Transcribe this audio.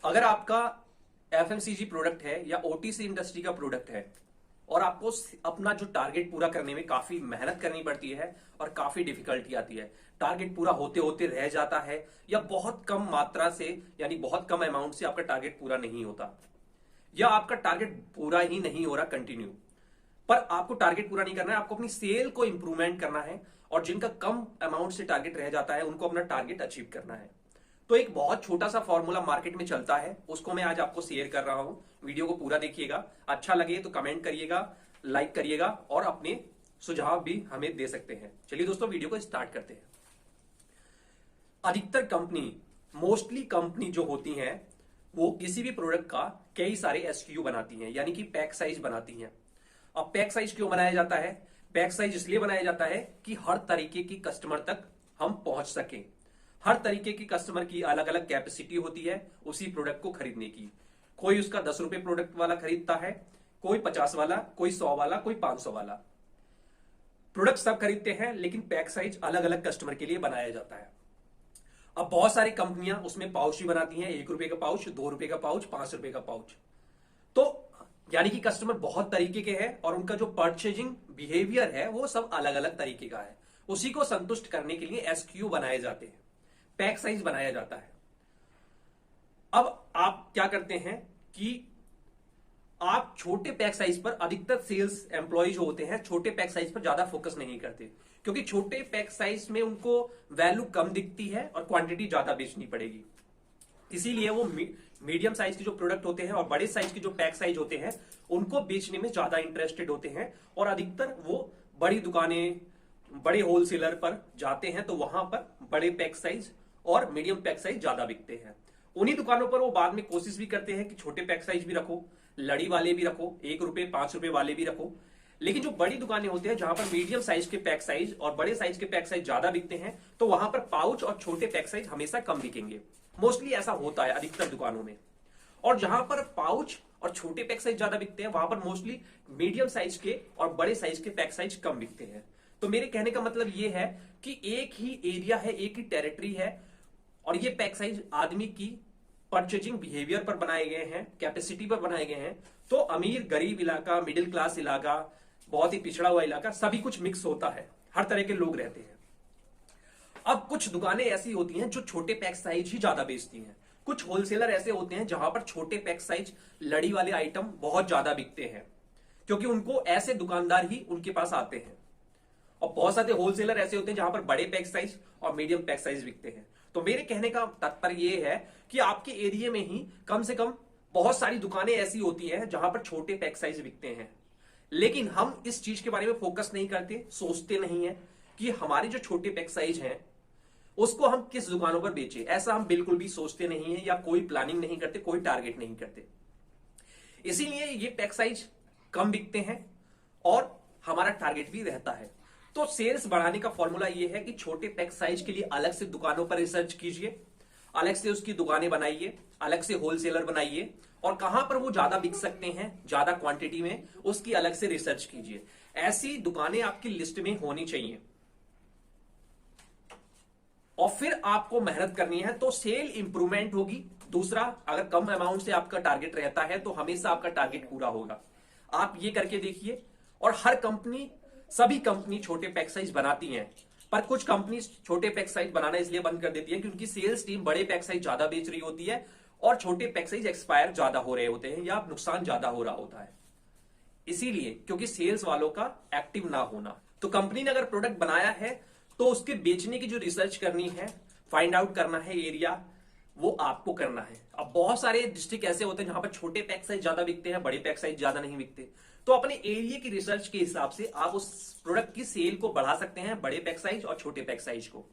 अगर आपका FMCG product है या ओटीसी इंडस्ट्री का प्रोडक्ट है और आपको अपना जो टारगेट पूरा करने में काफी मेहनत करनी पड़ती है और काफी डिफिकल्टी आती है, टारगेट पूरा होते होते रह जाता है या बहुत कम मात्रा से यानी बहुत कम अमाउंट से आपका टारगेट पूरा नहीं होता या आपका टारगेट पूरा ही नहीं हो रहा कंटिन्यू, पर आपको टारगेट पूरा नहीं करना है, आपको अपनी सेल को इंप्रूवमेंट करना है और जिनका कम अमाउंट से टारगेट रह जाता है उनको अपना टारगेट अचीव करना है। तो एक बहुत छोटा सा फॉर्मूला मार्केट में चलता है, उसको मैं आज आपको शेयर कर रहा हूं। वीडियो को पूरा देखिएगा, अच्छा लगे तो कमेंट करिएगा, लाइक करिएगा और अपने सुझाव भी हमें दे सकते हैं। चलिए दोस्तों, वीडियो को स्टार्ट करते हैं। अधिकतर कंपनी, मोस्टली कंपनी जो होती हैं वो किसी भी प्रोडक्ट का कई सारे एसक्यू बनाती हैं, यानी कि पैक साइज बनाती हैं। अब पैक साइज क्यों बनाया जाता है? पैक साइज इसलिए बनाया जाता है कि हर तरीके की कस्टमर तक हम पहुंच सकें। हर तरीके की कस्टमर की अलग अलग कैपेसिटी होती है उसी प्रोडक्ट को खरीदने की। कोई उसका 10 रुपए प्रोडक्ट वाला खरीदता है, कोई 50 वाला, कोई 100 वाला, कोई 500 वाला। प्रोडक्ट सब खरीदते हैं, लेकिन पैक साइज अलग अलग कस्टमर के लिए बनाया जाता है। अब बहुत सारी कंपनियां उसमें पाउच ही बनाती हैं, 1 रुपए का पाउच, 2 रुपए का पाउच, 5 रुपए का पाउच। तो यानी कि कस्टमर बहुत तरीके के हैं और उनका जो परचेजिंग बिहेवियर है वो सब अलग अलग तरीके का है। उसी को संतुष्ट करने के लिए एसक्यू बनाए जाते हैं, पैक साइज बनाया जाता है। अब आप क्या करते हैं कि आप छोटे पैक साइज पर, अधिकतर सेल्स एम्प्लॉय जो होते हैं छोटे पैक साइज पर ज्यादा फोकस नहीं करते, क्योंकि छोटे पैक साइज में उनको वैल्यू कम दिखती है और क्वांटिटी ज्यादा बेचनी पड़ेगी। इसीलिए वो मीडियम साइज के जो प्रोडक्ट होते हैं और बड़े साइज के जो पैक साइज होते हैं उनको बेचने में ज्यादा इंटरेस्टेड होते हैं और अधिकतर वो बड़ी दुकानें, बड़े होलसेलर पर जाते हैं, तो वहां पर बड़े पैक साइज और मीडियम पैक साइज ज्यादा बिकते हैं। उन्हीं दुकानों पर वो बाद में कोशिश भी करते हैं कि छोटे पैक साइज भी रखो, लड़ी वाले भी रखो, 1 रुपए 5 रुपए वाले भी रखो। लेकिन जो बड़ी दुकानें होती हैं जहां पर मीडियम साइज के पैक साइज और बड़े साइज के पैक साइज ज्यादा बिकते हैं, तो वहां पर पाउच और छोटे पैक साइज हमेशा कम बिकेंगे। मोस्टली ऐसा होता है अधिकतर दुकानों में। और जहां पर पाउच और छोटे पैक साइज ज्यादा बिकते हैं वहां पर मोस्टली मीडियम साइज के और बड़े साइज के पैक साइज कम बिकते हैं। तो मेरे कहने का मतलब ये है कि एक ही एरिया है, एक ही टेरिटरी है और ये पैक साइज आदमी की परचेजिंग बिहेवियर पर बनाए गए हैं, कैपेसिटी पर बनाए गए हैं। तो अमीर गरीब इलाका, मिडिल क्लास इलाका, बहुत ही पिछड़ा हुआ इलाका, सभी कुछ मिक्स होता है, हर तरह के लोग रहते हैं। अब कुछ दुकानें ऐसी होती हैं जो छोटे पैक साइज ही ज्यादा बेचती हैं। कुछ होलसेलर ऐसे होते हैं जहां पर छोटे पैक साइज लड़ी वाले आइटम बहुत ज्यादा बिकते हैं, क्योंकि उनको ऐसे दुकानदार ही उनके पास आते हैं। और बहुत सारे होलसेलर ऐसे होते हैं जहां पर बड़े पैक साइज और मीडियम पैक साइज बिकते हैं। तो मेरे कहने का तात्पर्य यह है कि आपके एरिया में ही कम से कम बहुत सारी दुकानें ऐसी होती हैं जहां पर छोटे पैक साइज बिकते हैं, लेकिन हम इस चीज के बारे में फोकस नहीं करते, सोचते नहीं है कि हमारे जो छोटे पैक साइज हैं उसको हम किस दुकानों पर बेचें। ऐसा हम बिल्कुल भी सोचते नहीं है या कोई प्लानिंग नहीं करते, कोई टारगेट नहीं करते। इसीलिए ये पैक साइज कम बिकते हैं और हमारा टारगेट भी रहता है। तो सेल्स बढ़ाने का फॉर्मूला ये है कि छोटे पैक साइज के लिए अलग से दुकानों पर रिसर्च कीजिए, अलग से उसकी दुकानें बनाइए, अलग से होलसेलर बनाइए और कहां पर वो ज्यादा बिक सकते हैं ज्यादा क्वांटिटी में, उसकी अलग से रिसर्च कीजिए। ऐसी दुकानें आपकी लिस्ट में होनी चाहिए और फिर आपको मेहनत करनी है तो सेल इंप्रूवमेंट होगी। दूसरा, अगर कम अमाउंट से आपका टारगेट रहता है तो हमेशा आपका टारगेट पूरा होगा। आप ये करके देखिए। और हर कंपनी, सभी कंपनी छोटे पैक साइज बनाती हैं, पर कुछ कंपनी छोटे पैक साइज बनाना इसलिए बंद कर देती है क्योंकि उनकी सेल्स टीम बड़े पैक साइज ज्यादा बेच रही होती है और छोटे पैक साइज एक्सपायर ज्यादा हो रहे होते हैं या नुकसान ज्यादा हो रहा होता है। इसीलिए, क्योंकि सेल्स वालों का एक्टिव ना होना। तो कंपनी ने अगर प्रोडक्ट बनाया है तो उसके बेचने की जो रिसर्च करनी है, फाइंड आउट करना है एरिया, वो आपको करना है। अब बहुत सारे डिस्ट्रिक्ट ऐसे होते हैं जहां पर छोटे पैक साइज ज्यादा बिकते हैं, बड़े पैक साइज ज्यादा नहीं बिकते। तो अपने एरिया की रिसर्च के हिसाब से आप उस प्रोडक्ट की सेल को बढ़ा सकते हैं, बड़े पैक साइज और छोटे पैक साइज को।